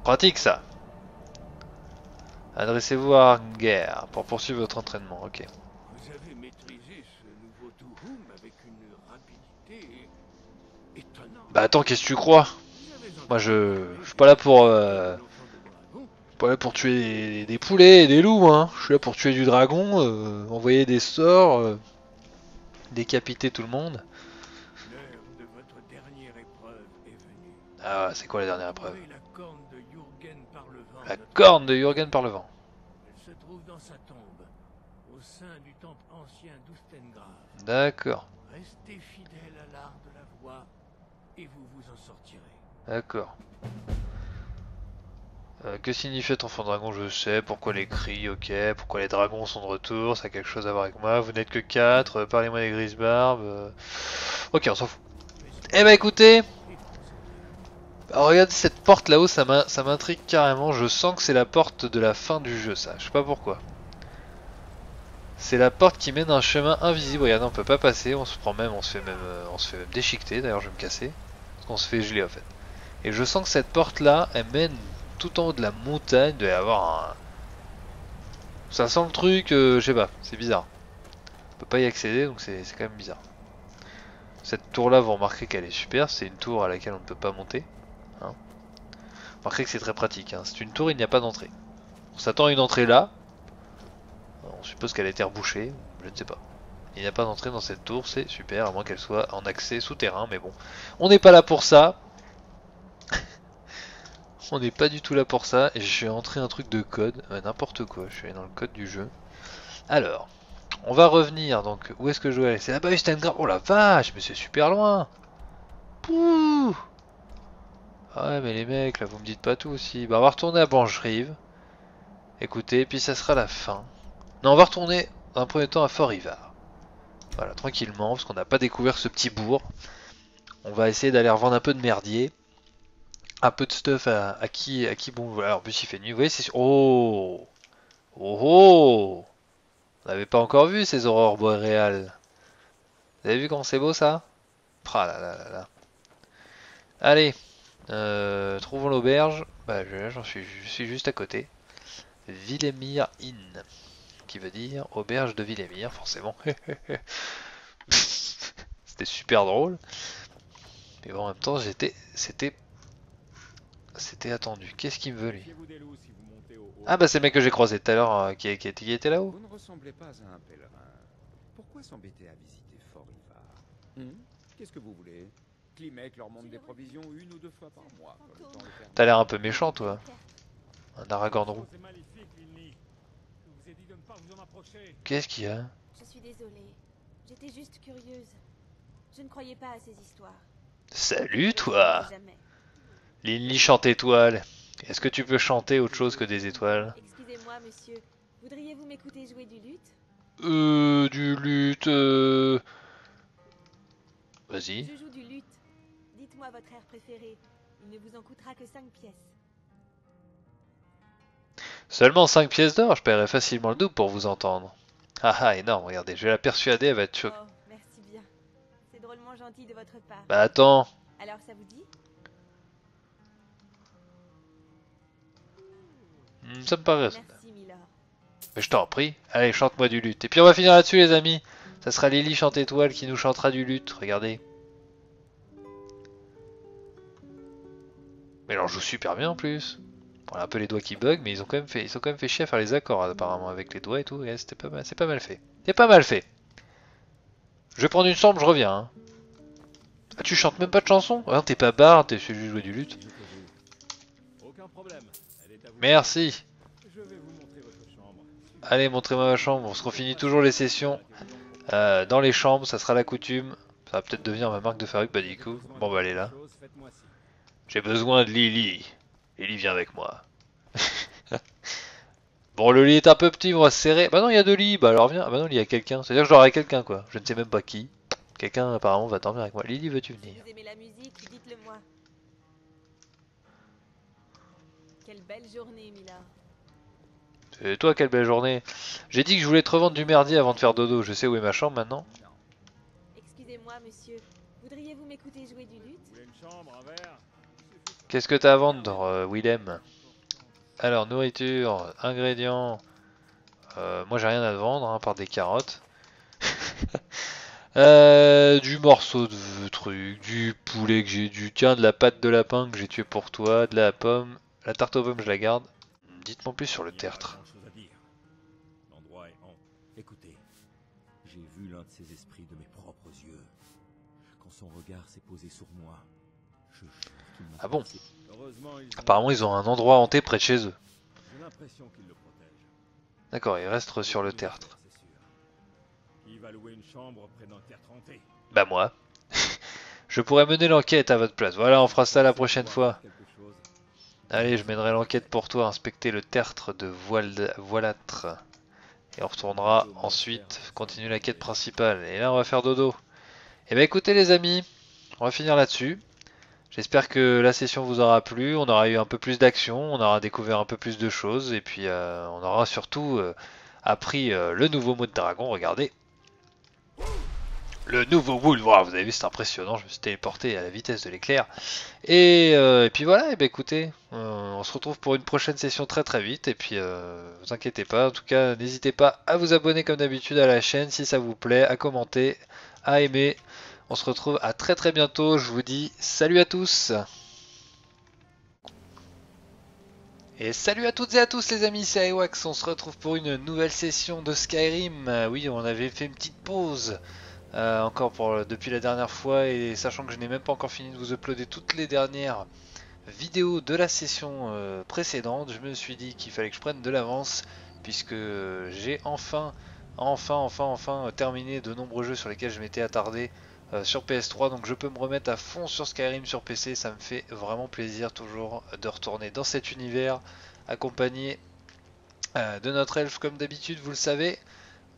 Pratique ça. Adressez-vous à Arnger pour poursuivre votre entraînement. Ok. Vous avez maîtrisé ce nouveau Duhum avec une rapidité étonnante. Bah attends, qu'est-ce que tu crois? Vous avez Moi entendu je parler suis pas de là pour un enfant de dragon? pas là pour tuer des poulets et des loups, hein. Je suis là pour tuer du dragon, envoyer des sorts, décapiter tout le monde. L'heure de votre dernière épreuve est venue. Ah, c'est quoi la dernière épreuve? Retrouvez la corne de Jürgen par le vent, La notre corne de ami. Jürgen par le vent. Elle se trouve dans sa tombe, au sein du temple ancien d'Ustengrav. D'accord, Restez fidèle à l'art de la voix et vous vous en sortirez. d'accord. Que signifie être enfant dragon? Je sais. Pourquoi les cris? Ok. Pourquoi les dragons sont de retour? Ça a quelque chose à voir avec moi. Vous n'êtes que 4. Parlez-moi des grises barbes. Ok, on s'en fout. Eh bah écoutez, alors, regardez cette porte là-haut, ça m'intrigue carrément. Je sens que c'est la porte de la fin du jeu, ça. Je sais pas pourquoi. C'est la porte qui mène à un chemin invisible. Regardez, on peut pas passer. On se prend même, on se fait même déchiqueter. D'ailleurs, je vais me casser parce qu'on se fait geler en fait. Et je sens que cette porte là, elle mène tout en haut de la montagne. Il doit y avoir un. Ça sent le truc, je sais pas. C'est bizarre. On peut pas y accéder, donc c'est quand même bizarre. Cette tour là, vous remarquez qu'elle est super. C'est une tour à laquelle on ne peut pas monter. Hein. Remarquez que c'est très pratique. Hein. C'est une tour, il n'y a pas d'entrée. On s'attend à une entrée là. On suppose qu'elle a été rebouchée. Je ne sais pas. Il n'y a pas d'entrée dans cette tour, c'est super, à moins qu'elle soit en accès souterrain, mais bon. On n'est pas là pour ça. On n'est pas du tout là pour ça. Et je vais entrer un truc de code, n'importe quoi. Je suis allé dans le code du jeu. Alors, on va revenir. Donc, où est-ce que je dois aller? C'est là-bas, Steingrad. Oh la vache, mais c'est super loin. Pouh. Ah ouais, mais les mecs, là, vous me dites pas tout aussi. Bah, on va retourner à Bange-Rive. Écoutez, puis ça sera la fin. Non, on va retourner dans un premier temps à Fort-Ivar. Voilà, tranquillement, parce qu'on n'a pas découvert ce petit bourg. On va essayer d'aller revendre un peu de merdier. Un peu de stuff à qui bon. Voilà, en plus il fait nuit. Vous voyez, c'est. Oh. Oh oh. On n'avait pas encore vu ces aurores boréales. Vous avez vu comment c'est beau ça? Ah là là là là. Allez, trouvons l'auberge. Bah, je suis juste à côté. Villemire Inn, qui veut dire auberge de Villemire, forcément. C'était super drôle. Mais bon, en même temps, c'était attendu. Qu'est-ce qu'il me veut lui? Méfiez-vous des loups si vous montez au haut Ah de bah c'est le mec cette que j'ai montagne. croisé tout à l'heure, qui était là-haut. Vous ne ressemblez pas à un pèlerin. Pourquoi s'embêter à visiter Fort-Ivar? Qu'est-ce que vous voulez? Klimek leur montre des provisions 1 ou 2 fois par mois. Pas le temps de faire T'as mieux. l'air un peu méchant toi. Un Aragorn roux. C'est maléfique, Lilny. Je vous ai dit de ne pas vous en approcher. Qu'est-ce qu'il y a? Je suis désolée. J'étais juste curieuse. Je ne croyais pas à ces histoires. Salut Je toi, ne jamais. Lily chante étoile. Est-ce que tu peux chanter autre chose que des étoiles? Excusez-moi, monsieur. Voudriez-vous m'écouter jouer du luth? Du luth. Vas-y. Je joue du luth. Dites-moi votre air préféré. Il ne vous en coûtera que 5 pièces. Seulement 5 pièces d'or, je paierai facilement le double pour vous entendre. Ah ah, énorme, regardez, je vais la persuader, elle va être choquée. Oh, merci bien. C'est drôlement gentil de votre part. Bah attends, Alors ça vous dit? ça me paraît raisonnable. Merci, Milord. Mais je t'en prie, allez, chante-moi du luth. Et puis on va finir là-dessus les amis. Ça sera Lily chante étoile qui nous chantera du luth, regardez. Mais alors, je joue super bien en plus. On a un peu les doigts qui bug, mais ils ont quand même fait chier à faire les accords apparemment avec les doigts et tout. Et c'était pas mal, c'est pas mal fait. C'est pas mal fait. Je vais prendre une chambre, je reviens. Hein. Ah, tu chantes même pas de chanson? Ah, t'es pas barde, t'es juste jouer du luth. Aucun problème. Elle est à vous. Merci. Je vais vous montrer votre chambre. Allez, montrez-moi ma chambre. On se finit toujours les sessions dans les chambres, ça sera la coutume. Ça va peut-être devenir ma marque de fabrique, bah du coup. Bon bah elle est là. J'ai besoin de Lily. Lily vient avec moi. Bon, le lit est un peu petit, on va se serrer. Bah non, il y a 2 lits. Bah alors viens. Ah bah non, il y a quelqu'un. C'est-à-dire que j'aurai quelqu'un quoi. Je ne sais même pas qui. Quelqu'un apparemment va dormir avec moi. Lily, veux-tu Si venir? vous aimez la musique, dites-le moi. Quelle belle journée, Milord. Et toi, quelle belle journée. J'ai dit que je voulais te revendre du merdier avant de faire dodo. Je sais où est ma chambre maintenant. Excusez-moi, monsieur. Voudriez-vous m'écouter jouer du luth? Vous voulez une chambre, un verre? Qu'est-ce que t'as à vendre, Willem? Alors, nourriture, ingrédients. Moi, j'ai rien à te vendre, hein, à part des carottes. Du morceau de truc, du poulet que j'ai dû. Tiens, de la pâte de lapin que j'ai tué pour toi, de la pomme. La tarte aux pommes, je la garde. Dites-moi plus sur le Il n'y a pas tertre. grand-chose à dire. L'endroit est hanté. Écoutez, j'ai vu l'un de ces esprits de mes propres yeux. Quand son regard s'est posé sur moi, je jure qu'il m'a Ah bon? passé. Heureusement, Apparemment, ils ont un endroit hanté près de chez eux. J'ai l'impression qu'il le protège. D'accord, il reste sur le tertre. C'est sûr. Qui va louer une chambre près d'un tertre hanté? Bah moi. Je pourrais mener l'enquête à votre place. Voilà, on fera ça la prochaine fois. Allez, je mènerai l'enquête pour toi, inspecter le tertre de Voilâtre. Et on retournera ensuite continuer la quête principale. Et là, on va faire dodo. Et bah écoutez les amis, on va finir là-dessus. J'espère que la session vous aura plu, on aura eu un peu plus d'action, on aura découvert un peu plus de choses, et puis on aura surtout appris le nouveau mot de dragon, regardez. Le nouveau Wolf, wow, vous avez vu c'est impressionnant, je me suis téléporté à la vitesse de l'éclair. Et puis voilà, et ben écoutez, on se retrouve pour une prochaine session très très vite, et puis vous inquiétez pas, en tout cas n'hésitez pas à vous abonner comme d'habitude à la chaîne si ça vous plaît, à commenter, à aimer. On se retrouve à très très bientôt, je vous dis salut à tous. Et salut à toutes et à tous les amis, c'est Iwax, on se retrouve pour une nouvelle session de Skyrim. Oui, on avait fait une petite pause. Encore depuis la dernière fois, et sachant que je n'ai même pas encore fini de vous uploader toutes les dernières vidéos de la session précédente, je me suis dit qu'il fallait que je prenne de l'avance puisque j'ai enfin terminé de nombreux jeux sur lesquels je m'étais attardé sur PS3, donc je peux me remettre à fond sur Skyrim sur PC. Ça me fait vraiment plaisir toujours de retourner dans cet univers accompagné de notre elfe comme d'habitude, vous le savez.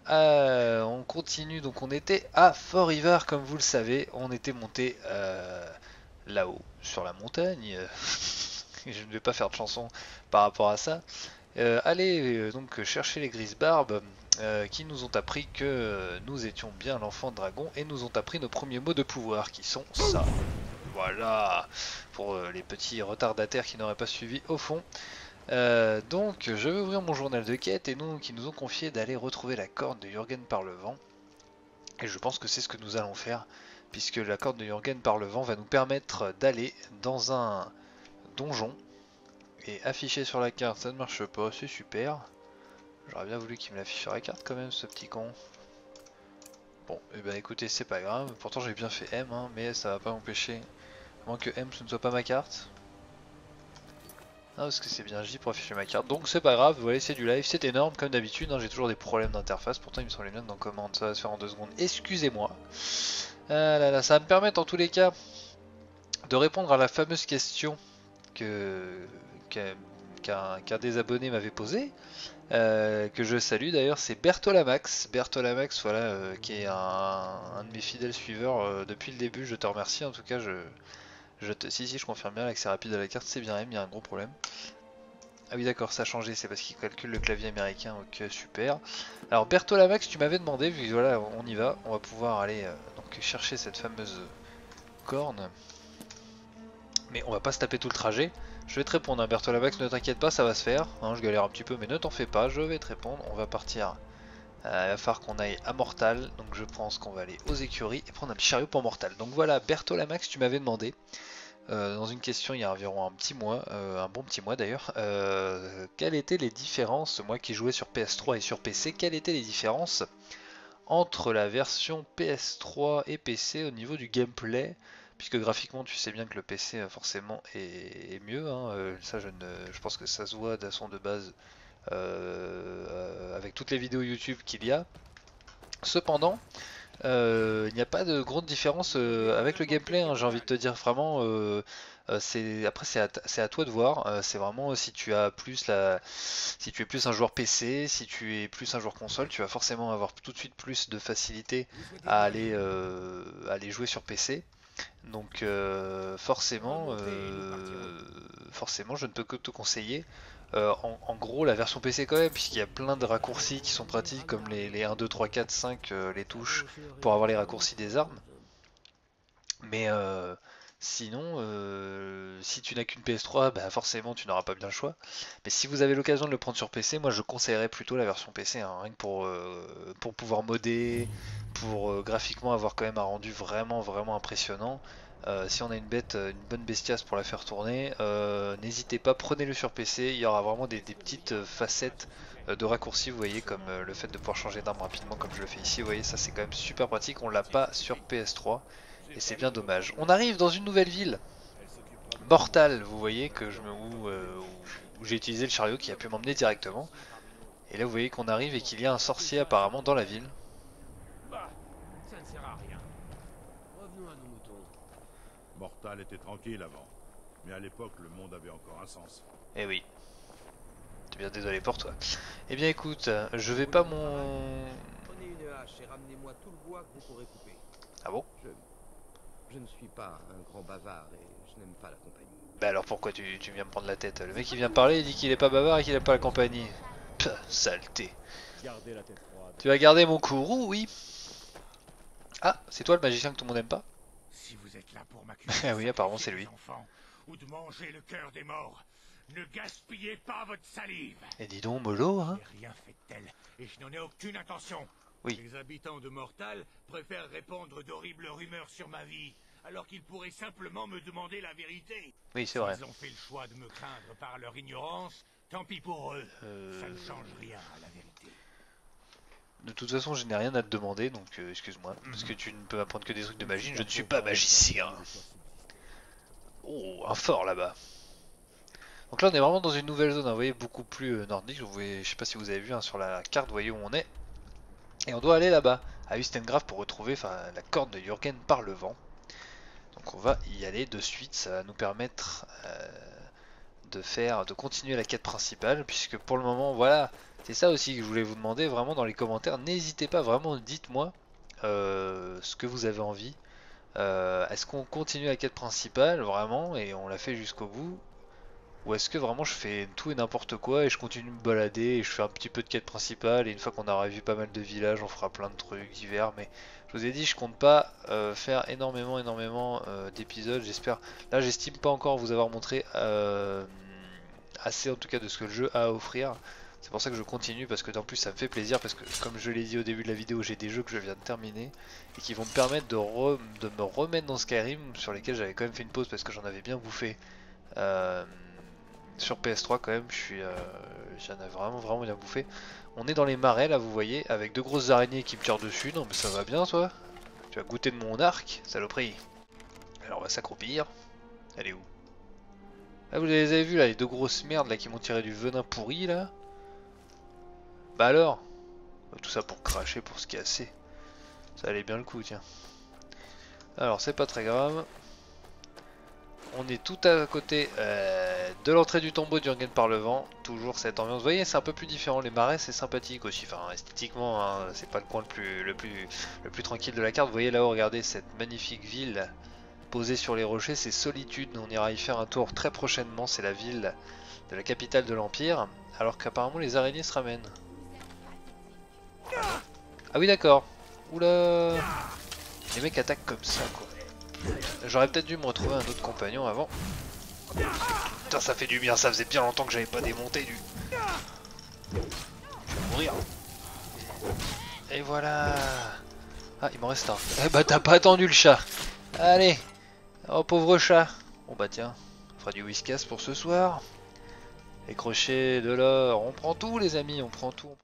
On continue, donc on était à Fort Ivar comme vous le savez, on était monté là-haut sur la montagne. Je ne vais pas faire de chanson par rapport à ça. Allez donc chercher les Grisbarbes qui nous ont appris que nous étions bien l'enfant dragon et nous ont appris nos premiers mots de pouvoir qui sont ça. Voilà, pour les petits retardataires qui n'auraient pas suivi au fond. Donc je vais ouvrir mon journal de quête et nous qui nous ont confié d'aller retrouver la corne de Jürgen par le vent. Et je pense que c'est ce que nous allons faire, puisque la corne de Jürgen par le vent va nous permettre d'aller dans un donjon. Et afficher sur la carte, ça ne marche pas, c'est super. J'aurais bien voulu qu'il me l'affiche sur la carte quand même, ce petit con. Bon, et ben écoutez, c'est pas grave. Pourtant j'ai bien fait M, hein, mais ça va pas m'empêcher. À moins que M ce ne soit pas ma carte. Ah, parce que c'est bien J pour afficher ma carte, donc c'est pas grave, vous voyez c'est du live, c'est énorme comme d'habitude, hein, j'ai toujours des problèmes d'interface, pourtant il me semblait bien que dans commande ça va se faire en 2 secondes, excusez-moi. Ah là là, ça va me permettre en tous les cas de répondre à la fameuse question qu'un des abonnés m'avait posée, que je salue d'ailleurs, c'est Bertolamax, voilà, qui est un de mes fidèles suiveurs depuis le début, je te remercie en tout cas, si, je confirme bien, l'accès rapide à la carte, c'est bien M, il y a un gros problème. Ah oui d'accord, ça a changé, c'est parce qu'il calcule le clavier américain, ok super. Alors Bertolamax, tu m'avais demandé, vu que voilà, on y va, on va pouvoir aller donc chercher cette fameuse corne. Mais on va pas se taper tout le trajet. Je vais te répondre, hein, Bertolamax, ne t'inquiète pas, ça va se faire. Hein, je galère un petit peu, mais ne t'en fais pas, je vais te répondre. On va partir. Il va falloir qu'on aille à Mortal, donc je pense qu'on va aller aux écuries et prendre un petit chariot pour Mortal. Donc voilà, Bertolamax, tu m'avais demandé. Dans une question il y a environ un petit mois, un bon petit mois d'ailleurs, quelles étaient les différences, moi qui jouais sur PS3 et sur PC, quelles étaient les différences entre la version PS3 et PC au niveau du gameplay, puisque graphiquement tu sais bien que le PC forcément est mieux, hein, ça je pense que ça se voit d'un son de base avec toutes les vidéos YouTube qu'il y a. Cependant, il n'y a pas de grande différence avec le gameplay, hein, j'ai envie de te dire vraiment. Après c'est à toi de voir. C'est vraiment si tu as plus si tu es plus un joueur PC, si tu es plus un joueur console, tu vas forcément avoir tout de suite plus de facilité à aller jouer sur PC. Donc forcément, je ne peux que te conseiller en gros la version PC quand même, puisqu'il y a plein de raccourcis qui sont pratiques comme les 1, 2, 3, 4, 5, les touches pour avoir les raccourcis des armes. Mais Sinon, si tu n'as qu'une PS3, bah forcément tu n'auras pas bien le choix. Mais si vous avez l'occasion de le prendre sur PC, moi je conseillerais plutôt la version PC, hein, rien que pour pouvoir modder, pour graphiquement avoir quand même un rendu vraiment impressionnant. Si on a une bonne bestiace pour la faire tourner, n'hésitez pas, prenez-le sur PC, il y aura vraiment des petites facettes de raccourcis, vous voyez, comme le fait de pouvoir changer d'arme rapidement comme je le fais ici, vous voyez, ça c'est quand même super pratique, on l'a pas sur PS3. Et c'est bien dommage. On arrive dans une nouvelle ville, Mortal, vous voyez, où j'ai utilisé le chariot qui a pu m'emmener directement. Et là vous voyez qu'on arrive et qu'il y a un sorcier apparemment dans la ville. Bah, ça ne sert à rien. Revenons à nos moutons. Mortal était tranquille avant, mais à l'époque le monde avait encore un sens. Eh oui. T'es bien désolé pour toi. Eh bien écoute, je vais pas mon... Prenez une hache et ramenez-moi tout le bois que vous pourrez couper. Ah bon? Je ne suis pas un grand bavard et je n'aime pas la compagnie. Bah alors pourquoi tu viens me prendre la tête? Le mec il vient parler, il dit qu'il est pas bavard et qu'il aime pas la compagnie. Puh, saleté. Gardez la tête froide. Tu vas garder mon courroux, oui. Ah, c'est toi le magicien que tout le monde aime pas? Si vous êtes là pour m'accuser Ah oui, apparemment c'est lui. enfants, ou de manger le cœur des morts, ne gaspillez pas votre salive. Et dis donc, mollo, hein? Je n'ai rien fait de tel, et je n'en ai aucune intention. Oui. Les habitants de Mortal préfèrent répandre d'horribles rumeurs sur ma vie, alors qu'ils pourraient simplement me demander la vérité. Oui, c'est vrai. Ils ont fait le choix de me craindre par leur ignorance, tant pis pour eux. Ça ne change rien à la vérité. De toute façon, je n'ai rien à te demander, donc excuse-moi. Parce que tu ne peux m'apprendre que des trucs de magie, je ne suis pas magicien. Oh, un fort là-bas. Donc là, on est vraiment dans une nouvelle zone, hein, vous voyez, beaucoup plus nordique. Je sais pas si vous avez vu hein, sur la carte, vous voyez où on est. Et on doit aller là-bas, à Ustengrav, pour retrouver la corde de Jürgen par le vent. Donc on va y aller de suite, ça va nous permettre de continuer la quête principale, puisque pour le moment, voilà, c'est ça aussi que je voulais vous demander, vraiment dans les commentaires, n'hésitez pas, vraiment, dites-moi ce que vous avez envie. Est-ce qu'on continue la quête principale, vraiment, et on la fait jusqu'au bout? Ou est-ce que vraiment je fais tout et n'importe quoi et je continue de me balader et je fais un petit peu de quête principale et une fois qu'on aura vu pas mal de villages on fera plein de trucs divers, mais je vous ai dit je compte pas faire énormément d'épisodes, j'espère. Là j'estime pas encore vous avoir montré assez en tout cas de ce que le jeu a à offrir. C'est pour ça que je continue parce que en plus ça me fait plaisir parce que comme je l'ai dit au début de la vidéo j'ai des jeux que je viens de terminer et qui vont me permettre de me remettre dans Skyrim sur lesquels j'avais quand même fait une pause parce que j'en avais bien bouffé. Sur PS3 quand même, j'en ai vraiment bien bouffé. On est dans les marais là, vous voyez, avec deux grosses araignées qui me tirent dessus. Non mais ça va bien toi? Tu vas goûter de mon arc, saloperie. Alors on va s'accroupir. Elle est où? Ah vous les avez vus là, les deux grosses merdes là qui m'ont tiré du venin pourri là. Bah alors? Tout ça pour cracher, pour se casser. Ça allait bien le coup tiens. Alors c'est pas très grave. On est tout à côté de l'entrée du tombeau d'Jürgen par le vent. Toujours cette ambiance. Vous voyez, c'est un peu plus différent. Les marais, c'est sympathique aussi. Enfin, esthétiquement, hein, c'est pas le coin le plus tranquille de la carte. Vous voyez là-haut, regardez cette magnifique ville posée sur les rochers. C'est Solitude. On ira y faire un tour très prochainement. C'est la ville de la capitale de l'Empire. Alors qu'apparemment, les araignées se ramènent. Ah oui, d'accord. Oula. Les mecs attaquent comme ça, quoi. J'aurais peut-être dû me retrouver un autre compagnon avant. Putain ça fait du bien, ça faisait bien longtemps que j'avais pas démonté du... Je vais mourir. Et voilà. Ah il m'en reste un. Eh bah t'as pas attendu le chat. Allez. Oh pauvre chat. Bon bah tiens, on fera du whiskas pour ce soir. Les crochets de l'or, on prend tout les amis, on prend tout.